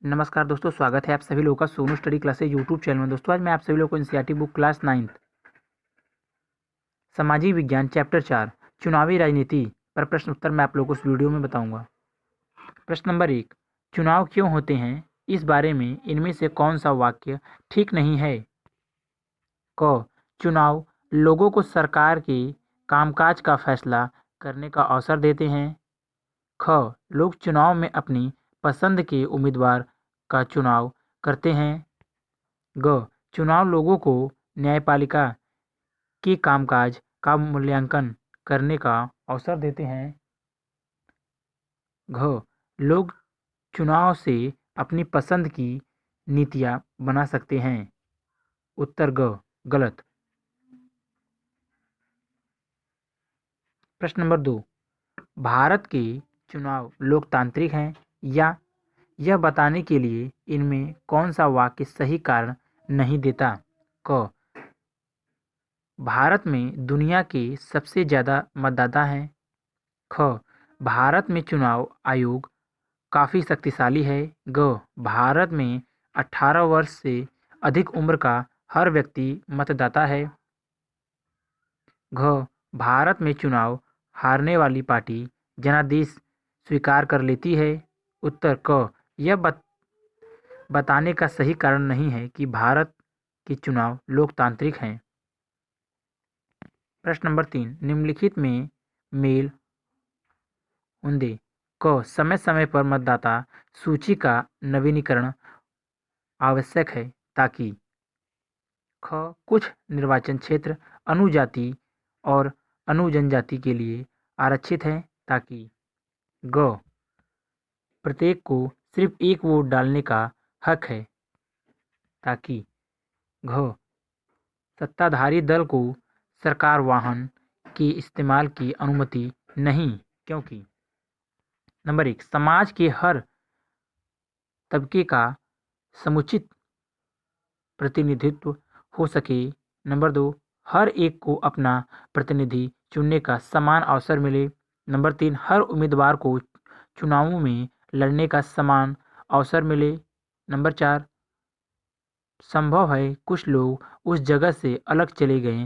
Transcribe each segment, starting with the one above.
नमस्कार दोस्तों, स्वागत है आप सभी लोगों का Sonu study classes YouTube channel में। दोस्तों आज मैं आप सभी लोगों को एनसीईआरटी बुक क्लास 9 सामाजिक विज्ञान चैप्टर 4 चुनावी राजनीति पर प्रश्न उत्तर मैं आप लोगों को इस वीडियो में बताऊंगा। प्रश्न नंबर 1, चुनाव क्यों होते हैं, इस बारे में इनमें से कौन सा वाक्य ठीक नहीं है? क, चुनाव लोगों को सरकार के कामकाज का फैसला करने का अवसर देते हैं। ख, लोग चुनाव में अपनी पसंद के उम्मीदवार का चुनाव करते हैं। ग, चुनाव लोगों को न्यायपालिका के कामकाज का मूल्यांकन करने का अवसर देते हैं। घ, लोग चुनाव से अपनी पसंद की नीतियां बना सकते हैं। उत्तर ग, गलत। प्रश्न नंबर 2, भारत के चुनाव लोकतांत्रिक हैं या? यह बताने के लिए इनमें कौन सा वाक्य सही कारण नहीं देता? क, भारत में दुनिया के सबसे ज़्यादा मतदाता हैं। ख, भारत में चुनाव आयोग काफ़ी शक्तिशाली है। ग, भारत में 18 वर्ष से अधिक उम्र का हर व्यक्ति मतदाता है। घ, भारत में चुनाव हारने वाली पार्टी जनादेश स्वीकार कर लेती है। उत्तर क, यह बताने का सही कारण नहीं है कि भारत के चुनाव लोकतांत्रिक हैं। प्रश्न नंबर 3, निम्नलिखित में मेल होंदे। क, समय समय पर मतदाता सूची का नवीनीकरण आवश्यक है ताकि ख, कुछ निर्वाचन क्षेत्र अनुजाति और अनुजनजाति के लिए आरक्षित हैं ताकि ग, प्रत्येक को सिर्फ एक वोट डालने का हक है ताकि घ, सत्ताधारी दल को सरकार वाहन के इस्तेमाल की अनुमति नहीं क्योंकि नंबर 1, समाज के हर तबके का समुचित प्रतिनिधित्व हो सके। नंबर 2, हर एक को अपना प्रतिनिधि चुनने का समान अवसर मिले। नंबर 3, हर उम्मीदवार को चुनावों में लड़ने का समान अवसर मिले। नंबर 4, संभव है कुछ लोग उस जगह से अलग चले गए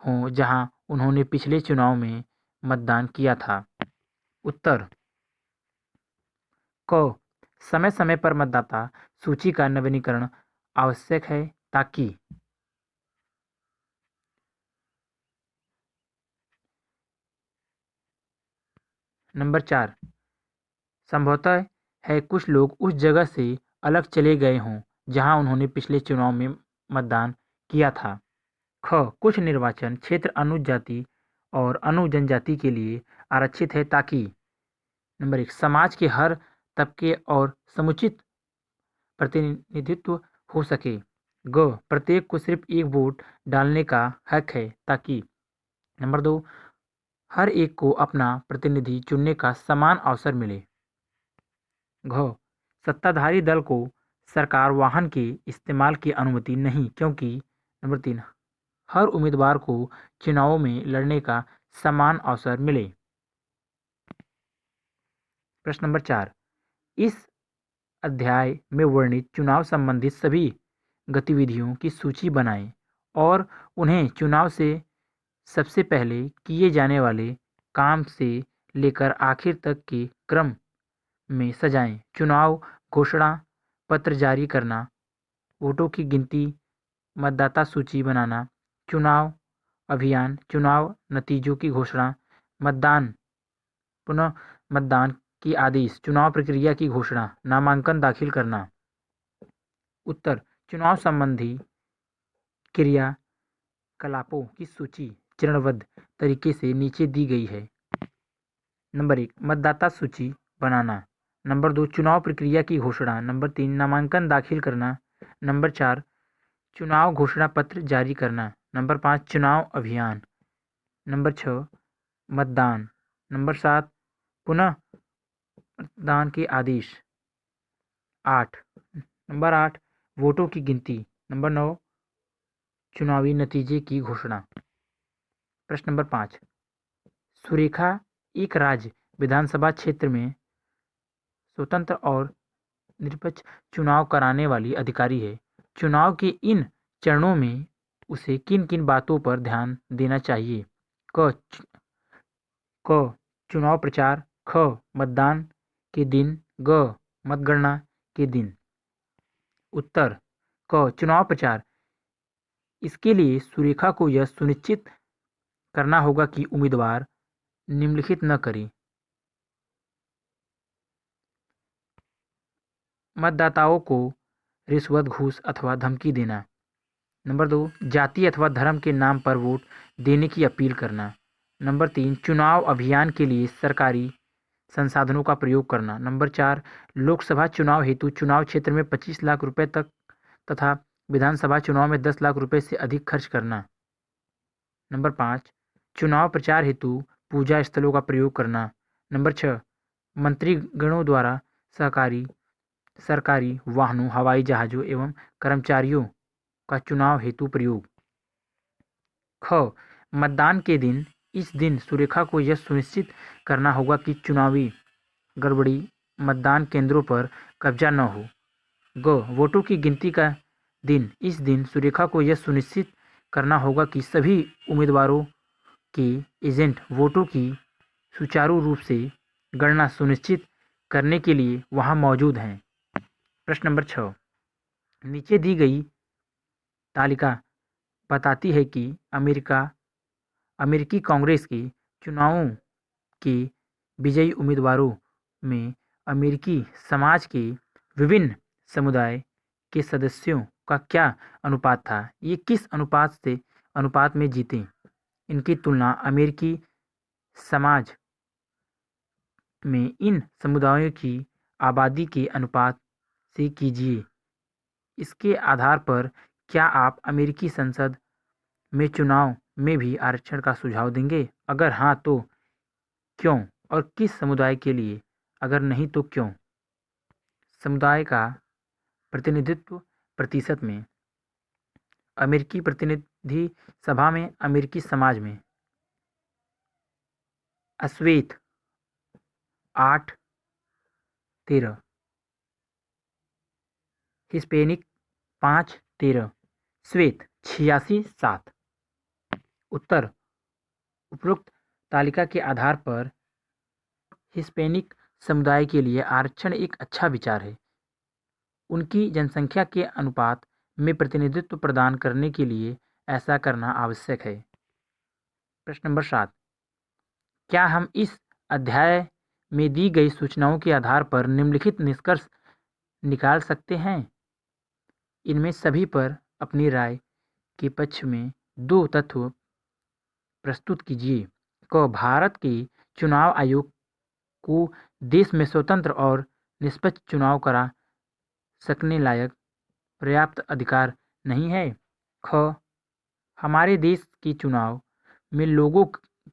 हों जहां उन्होंने पिछले चुनाव में मतदान किया था। उत्तर क, समय समय पर मतदाता सूची का नवीनीकरण आवश्यक है ताकि नंबर 4, संभवतः है कुछ लोग उस जगह से अलग चले गए हों जहां उन्होंने पिछले चुनाव में मतदान किया था। ख, कुछ निर्वाचन क्षेत्र अनुजाति और अनुजनजाति के लिए आरक्षित है ताकि नंबर 1, समाज के हर तबके और समुचित प्रतिनिधित्व हो सके। ग, प्रत्येक को सिर्फ एक वोट डालने का हक है ताकि नंबर 2, हर एक को अपना प्रतिनिधि चुनने का समान अवसर मिले। घ, सत्ताधारी दल को सरकार वाहन के इस्तेमाल की अनुमति नहीं क्योंकि नंबर 3, हर उम्मीदवार को चुनावों में लड़ने का समान अवसर मिले। प्रश्न नंबर 4, इस अध्याय में वर्णित चुनाव संबंधित सभी गतिविधियों की सूची बनाएं और उन्हें चुनाव से सबसे पहले किए जाने वाले काम से लेकर आखिर तक के क्रम में सजाएं। चुनाव घोषणा पत्र जारी करना, वोटों की गिनती, मतदाता सूची बनाना, चुनाव अभियान, चुनाव नतीजों की घोषणा, मतदान पुनः मतदान की आदेश, चुनाव प्रक्रिया की घोषणा, नामांकन दाखिल करना। उत्तर, चुनाव संबंधी क्रियाकलापों की सूची चरणबद्ध तरीके से नीचे दी गई है। नंबर 1, मतदाता सूची बनाना। नंबर 2, चुनाव प्रक्रिया की घोषणा। नंबर 3, नामांकन दाखिल करना। नंबर 4, चुनाव घोषणा पत्र जारी करना। नंबर 5, चुनाव अभियान। नंबर 6, मतदान। नंबर 7, पुनः मतदान के आदेश। 8 नंबर 8, वोटों की गिनती। नंबर 9, चुनावी नतीजे की घोषणा। प्रश्न नंबर 5, सुरेखा एक राज्य विधानसभा क्षेत्र में स्वतंत्र और निष्पक्ष चुनाव कराने वाली अधिकारी है। चुनाव के इन चरणों में उसे किन किन बातों पर ध्यान देना चाहिए? क चुनाव प्रचार, ख मतदान के दिन, ग मतगणना के दिन। उत्तर क चुनाव प्रचार। इसके लिए सुरेखा को यह सुनिश्चित करना होगा कि उम्मीदवार निम्नलिखित न करे: मतदाताओं को रिश्वत, घूस अथवा धमकी देना। नंबर 2, जाति अथवा धर्म के नाम पर वोट देने की अपील करना। नंबर 3, चुनाव अभियान के लिए सरकारी संसाधनों का प्रयोग करना। नंबर 4, लोकसभा चुनाव हेतु चुनाव क्षेत्र में 25 लाख रुपए तक तथा विधानसभा चुनाव में 10 लाख रुपए से अधिक खर्च करना। नंबर 5, चुनाव प्रचार हेतु पूजा स्थलों का प्रयोग करना। नंबर 6, मंत्रीगणों द्वारा सरकारी वाहनों, हवाई जहाज़ों एवं कर्मचारियों का चुनाव हेतु प्रयोग। ख मतदान के दिन। इस दिन सुरेखा को यह सुनिश्चित करना होगा कि चुनावी गड़बड़ी, मतदान केंद्रों पर कब्जा न हो। ग वोटों की गिनती का दिन। इस दिन सुरेखा को यह सुनिश्चित करना होगा कि सभी उम्मीदवारों के एजेंट वोटों की सुचारू रूप से गणना सुनिश्चित करने के लिए वहां मौजूद हैं। प्रश्न नंबर 6, नीचे दी गई तालिका बताती है कि अमेरिकी कांग्रेस के चुनावों के विजयी उम्मीदवारों में अमेरिकी समाज के विभिन्न समुदाय के सदस्यों का क्या अनुपात था? ये किस अनुपात में जीते? इनकी तुलना अमेरिकी समाज में इन समुदायों की आबादी के अनुपात से कीजिए। इसके आधार पर क्या आप अमेरिकी संसद में चुनाव में भी आरक्षण का सुझाव देंगे? अगर हाँ तो क्यों और किस समुदाय के लिए? अगर नहीं तो क्यों? समुदाय का प्रतिनिधित्व प्रतिशत में। अमेरिकी प्रतिनिधि सभा में, अमेरिकी समाज में। अश्वेत 8-13, हिस्पैनिक 5-13, श्वेत 86-7। उत्तर उपरोक्त तालिका के आधार पर हिस्पैनिक समुदाय के लिए आरक्षण एक अच्छा विचार है। उनकी जनसंख्या के अनुपात में प्रतिनिधित्व प्रदान करने के लिए ऐसा करना आवश्यक है। प्रश्न नंबर 7, क्या हम इस अध्याय में दी गई सूचनाओं के आधार पर निम्नलिखित निष्कर्ष निकाल सकते हैं? इनमें सभी पर अपनी राय के पक्ष में 2 तथ्य प्रस्तुत कीजिए। क भारत के चुनाव आयोग को देश में स्वतंत्र और निष्पक्ष चुनाव करा सकने लायक पर्याप्त अधिकार नहीं है। ख हमारे देश के चुनाव में लोगों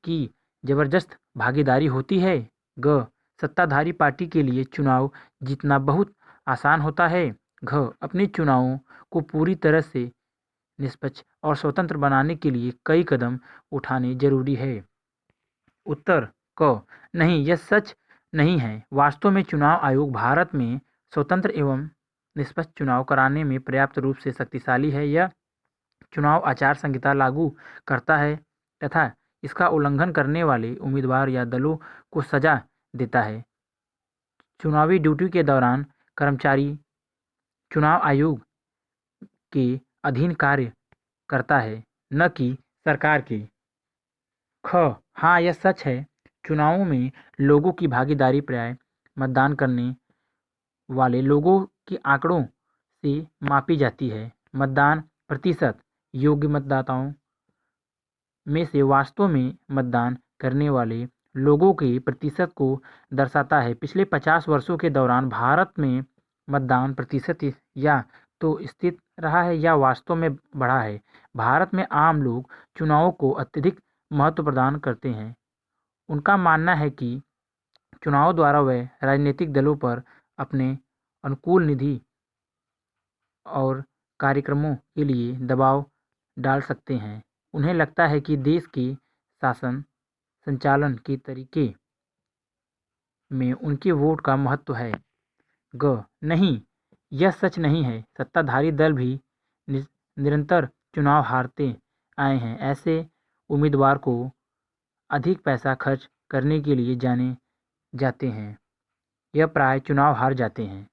की जबरदस्त भागीदारी होती है। ग सत्ताधारी पार्टी के लिए चुनाव जीतना बहुत आसान होता है। घ अपने चुनावों को पूरी तरह से निष्पक्ष और स्वतंत्र बनाने के लिए कई कदम उठाने जरूरी है। उत्तर क नहीं, यह सच नहीं है। वास्तव में चुनाव आयोग भारत में स्वतंत्र एवं निष्पक्ष चुनाव कराने में पर्याप्त रूप से शक्तिशाली है। यह चुनाव आचार संहिता लागू करता है तथा इसका उल्लंघन करने वाले उम्मीदवार या दलों को सजा देता है। चुनावी ड्यूटी के दौरान कर्मचारी चुनाव आयोग के अधीन कार्य करता है, न कि सरकार के। ख हाँ, यह सच है। चुनावों में लोगों की भागीदारी प्राय मतदान करने वाले लोगों के आंकड़ों से मापी जाती है। मतदान प्रतिशत योग्य मतदाताओं में से वास्तव में मतदान करने वाले लोगों के प्रतिशत को दर्शाता है। पिछले 50 वर्षों के दौरान भारत में मतदान प्रतिशत या तो स्थिर रहा है या वास्तव में बढ़ा है। भारत में आम लोग चुनावों को अत्यधिक महत्व प्रदान करते हैं। उनका मानना है कि चुनाव द्वारा वे राजनीतिक दलों पर अपने अनुकूल नीति और कार्यक्रमों के लिए दबाव डाल सकते हैं। उन्हें लगता है कि देश के शासन संचालन के तरीके में उनके वोट का महत्व है। ग नहीं, यह सच नहीं है। सत्ताधारी दल भी निरंतर चुनाव हारते आए हैं। ऐसे उम्मीदवार को अधिक पैसा खर्च करने के लिए जाने जाते हैं। यह प्राय चुनाव हार जाते हैं।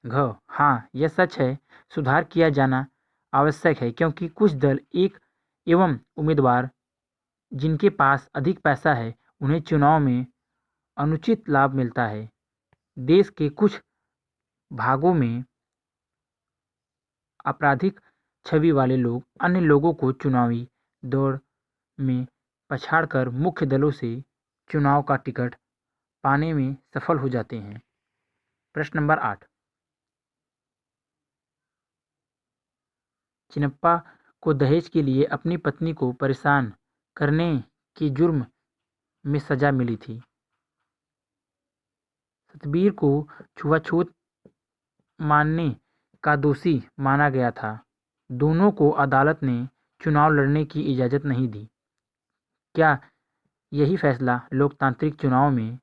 घ हाँ, यह सच है। सुधार किया जाना आवश्यक है क्योंकि कुछ दल एक एवं उम्मीदवार जिनके पास अधिक पैसा है उन्हें चुनाव में अनुचित लाभ मिलता है। देश के कुछ भागों में आपराधिक छवि वाले लोग अन्य लोगों को चुनावी दौड़ में पछाड़कर मुख्य दलों से चुनाव का टिकट पाने में सफल हो जाते हैं। प्रश्न नंबर 8। चिनप्पा को दहेज के लिए अपनी पत्नी को परेशान करने के जुर्म में सजा मिली थी। सतबीर को छुआछूत मानने का दोषी माना गया था। दोनों को अदालत ने चुनाव लड़ने की इजाज़त नहीं दी। क्या यही फैसला लोकतांत्रिक चुनाव में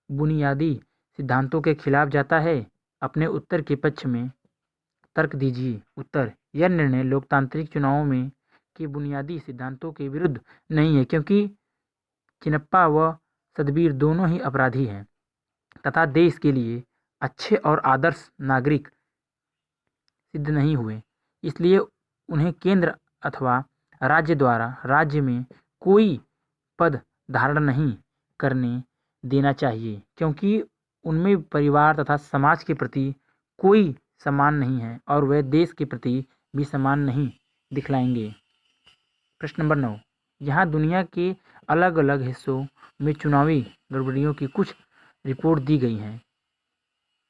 बुनियादी सिद्धांतों के खिलाफ जाता है? अपने उत्तर के पक्ष में तर्क दीजिए। उत्तर: यह निर्णय लोकतांत्रिक चुनावों में के बुनियादी सिद्धांतों के विरुद्ध नहीं है क्योंकि चिनप्पा व सतबीर दोनों ही अपराधी हैं तथा देश के लिए अच्छे और आदर्श नागरिक सिद्ध नहीं हुए। इसलिए उन्हें केंद्र अथवा राज्य द्वारा राज्य में कोई पद धारण नहीं करने देना चाहिए क्योंकि उनमें परिवार तथा समाज के प्रति कोई सम्मान नहीं है और वे देश के प्रति भी सम्मान नहीं दिखलाएंगे। प्रश्न नंबर 9। यहाँ दुनिया के अलग अलग हिस्सों में चुनावी गड़बड़ियों की कुछ रिपोर्ट दी गई हैं।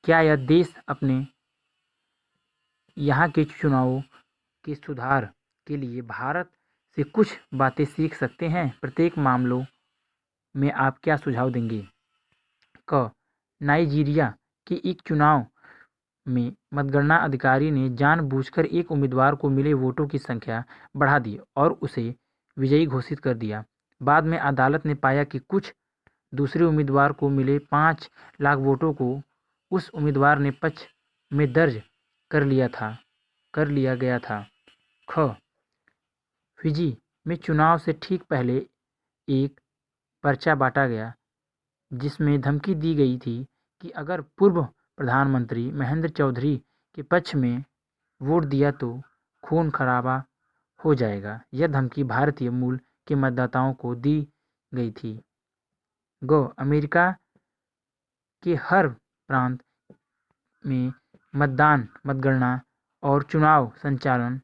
क्या यह देश अपने यहाँ के चुनावों के सुधार के लिए भारत से कुछ बातें सीख सकते हैं? प्रत्येक मामलों में आप क्या सुझाव देंगे? क नाइजीरिया के एक चुनाव में मतगणना अधिकारी ने जानबूझकर एक उम्मीदवार को मिले वोटों की संख्या बढ़ा दी और उसे विजयी घोषित कर दिया। बाद में अदालत ने पाया कि कुछ दूसरे उम्मीदवार को मिले 5 लाख वोटों को उस उम्मीदवार ने पक्ष में दर्ज कर लिया गया था। ख फिजी में चुनाव से ठीक पहले एक पर्चा बांटा गया जिसमें धमकी दी गई थी कि अगर पूर्व प्रधानमंत्री महेंद्र चौधरी के पक्ष में वोट दिया तो खून खराबा हो जाएगा। यह धमकी भारतीय मूल के मतदाताओं को दी गई थी। अमेरिका के हर प्रांत में मतगणना और चुनाव संचालन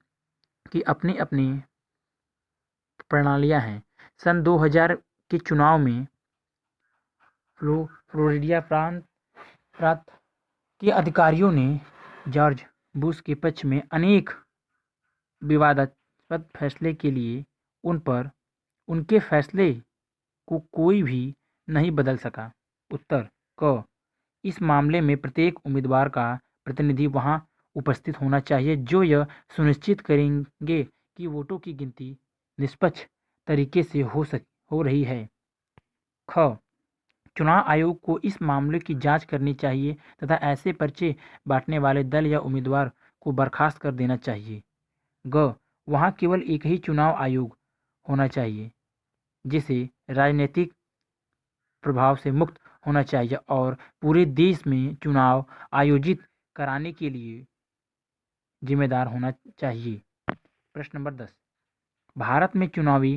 की अपनी अपनी प्रणालियां हैं। सन 2000 के चुनाव में फ्लोरिडा प्रांत के अधिकारियों ने जॉर्ज बुश के पक्ष में अनेक विवादास्पद फैसले के लिए उनके फैसले को कोई भी नहीं बदल सका। उत्तर: क इस मामले में प्रत्येक उम्मीदवार का प्रतिनिधि वहां उपस्थित होना चाहिए जो यह सुनिश्चित करेंगे कि वोटों की गिनती निष्पक्ष तरीके से हो रही है। ख चुनाव आयोग को इस मामले की जांच करनी चाहिए तथा ऐसे पर्चे बांटने वाले दल या उम्मीदवार को बर्खास्त कर देना चाहिए। वहां केवल एक ही चुनाव आयोग होना चाहिए जिसे राजनीतिक प्रभाव से मुक्त होना चाहिए और पूरे देश में चुनाव आयोजित कराने के लिए जिम्मेदार होना चाहिए। प्रश्न नंबर 10। भारत में चुनावी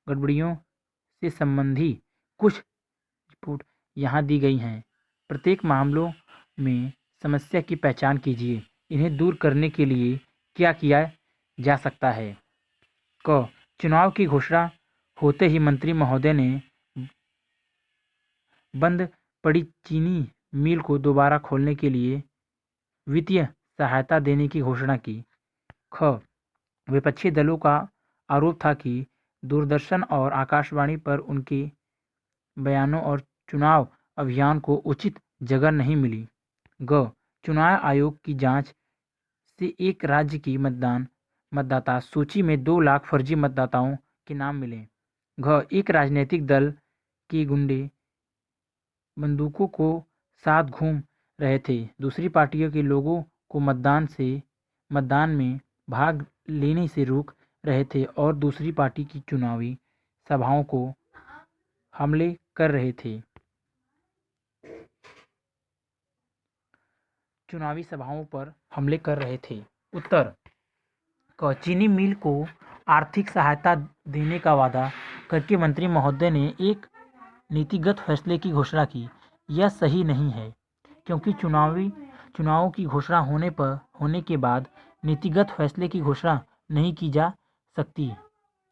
गड़बड़ियों से संबंधी कुछ रिपोर्ट यहाँ दी गई हैं। प्रत्येक मामलों में समस्या की पहचान कीजिए। इन्हें दूर करने के लिए क्या किया जा सकता है? क चुनाव की घोषणा होते ही मंत्री महोदय ने बंद पड़ी चीनी मिल को दोबारा खोलने के लिए वित्तीय सहायता देने की घोषणा की। ख विपक्षी दलों का आरोप था कि दूरदर्शन और आकाशवाणी पर उनके बयानों और चुनाव अभियान को उचित जगह नहीं मिली। चुनाव आयोग की जांच से एक राज्य की मतदाता सूची में 2 लाख फर्जी मतदाताओं के नाम मिले। एक राजनीतिक दल के गुंडे बंदूकों को साथ घूम रहे थे। दूसरी पार्टियों के लोगों को मतदान में भाग लेने से रोक रहे थे और दूसरी पार्टी की चुनावी सभाओं को हमले कर रहे थे। उत्तर क चीनी मिल को आर्थिक सहायता देने का वादा करके मंत्री महोदय ने एक नीतिगत फैसले की घोषणा की। यह सही नहीं है, क्योंकि चुनावों की घोषणा होने के बाद नीतिगत फैसले की घोषणा नहीं की जा सकती।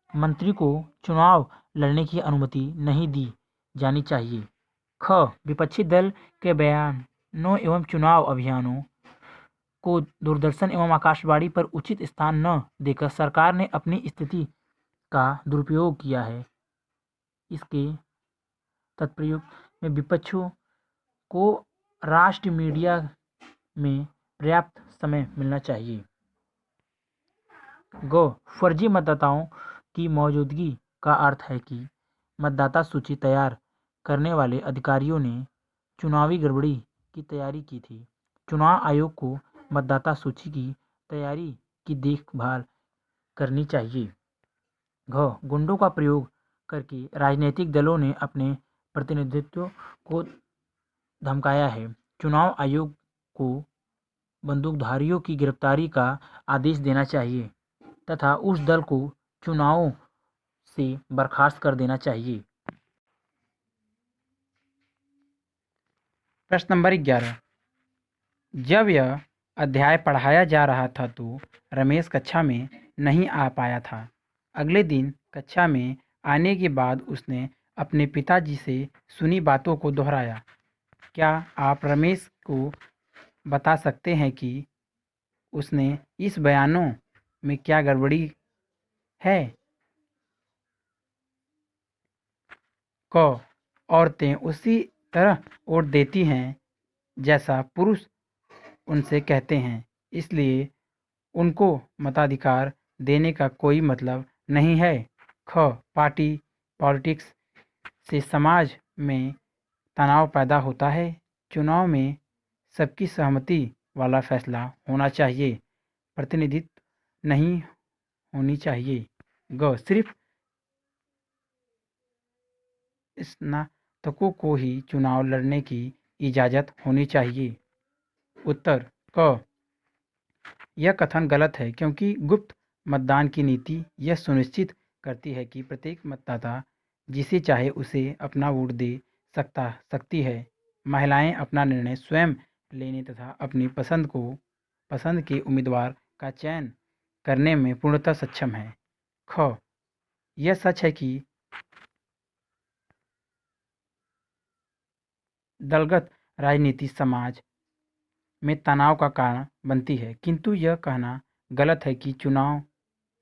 मंत्री को चुनाव लड़ने की अनुमति नहीं दी जानी चाहिए। ख विपक्षी दल के बयानों एवं चुनाव अभियानों को दूरदर्शन एवं आकाशवाणी पर उचित स्थान न देकर सरकार ने अपनी स्थिति का दुरुपयोग किया है। इसके तत्प्रयोग में विपक्षों को राष्ट्रीय मीडिया में पर्याप्त समय मिलना चाहिए। फर्जी मतदाताओं की मौजूदगी का अर्थ है कि मतदाता सूची तैयार करने वाले अधिकारियों ने चुनावी गड़बड़ी की तैयारी की थी। चुनाव आयोग को मतदाता सूची की तैयारी की देखभाल करनी चाहिए। गुंडों का प्रयोग करके राजनीतिक दलों ने अपने प्रतिनिधित्व को धमकाया है। चुनाव आयोग को बंदूकधारियों की गिरफ्तारी का आदेश देना चाहिए तथा उस दल को चुनावों से बर्खास्त कर देना चाहिए। प्रश्न नंबर 11। जब यह अध्याय पढ़ाया जा रहा था तो रमेश कक्षा में नहीं आ पाया था। अगले दिन कक्षा में आने के बाद उसने अपने पिताजी से सुनी बातों को दोहराया। क्या आप रमेश को बता सकते हैं कि उसने इस बयानों में क्या गड़बड़ी है? क औरतें उसी तरह वोट देती हैं जैसा पुरुष उनसे कहते हैं, इसलिए उनको मताधिकार देने का कोई मतलब नहीं है। ख पार्टी पॉलिटिक्स से समाज में तनाव पैदा होता है। चुनाव में सबकी सहमति वाला फैसला होना चाहिए, प्रतिनिधित्व नहीं होनी चाहिए। सिर्फ स्नातकों को ही चुनाव लड़ने की इजाज़त होनी चाहिए। उत्तर क यह कथन गलत है, क्योंकि गुप्त मतदान की नीति यह सुनिश्चित करती है कि प्रत्येक मतदाता जिसे चाहे उसे अपना वोट दे सकती है। महिलाएं अपना निर्णय स्वयं लेने तथा अपनी पसंद के उम्मीदवार का चयन करने में पूर्णतः सक्षम है। ख यह सच है कि दलगत राजनीति समाज में तनाव का कारण बनती है, किंतु यह कहना गलत है कि चुनाव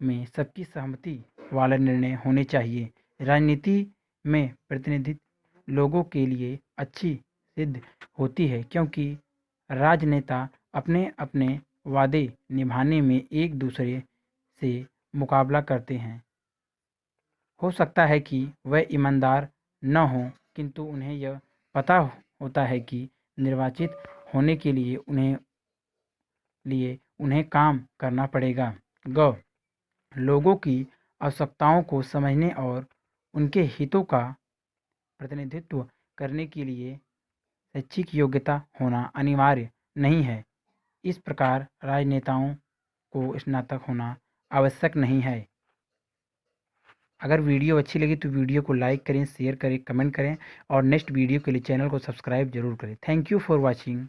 में सबकी सहमति वाले निर्णय होने चाहिए। राजनीति में प्रतिनिधित्व लोगों के लिए अच्छी सिद्ध होती है, क्योंकि राजनेता अपने अपने वादे निभाने में एक दूसरे से मुकाबला करते हैं। हो सकता है कि वह ईमानदार न हों, किंतु उन्हें यह पता होता है कि निर्वाचित होने के लिए उन्हें काम करना पड़ेगा। लोगों की आवश्यकताओं को समझने और उनके हितों का प्रतिनिधित्व करने के लिए शैक्षिक योग्यता होना अनिवार्य नहीं है। इस प्रकार राजनेताओं को स्नातक होना आवश्यक नहीं है। अगर वीडियो अच्छी लगी तो वीडियो को लाइक करें, शेयर करें, कमेंट करें और नेक्स्ट वीडियो के लिए चैनल को सब्सक्राइब जरूर करें। Thank you for watching.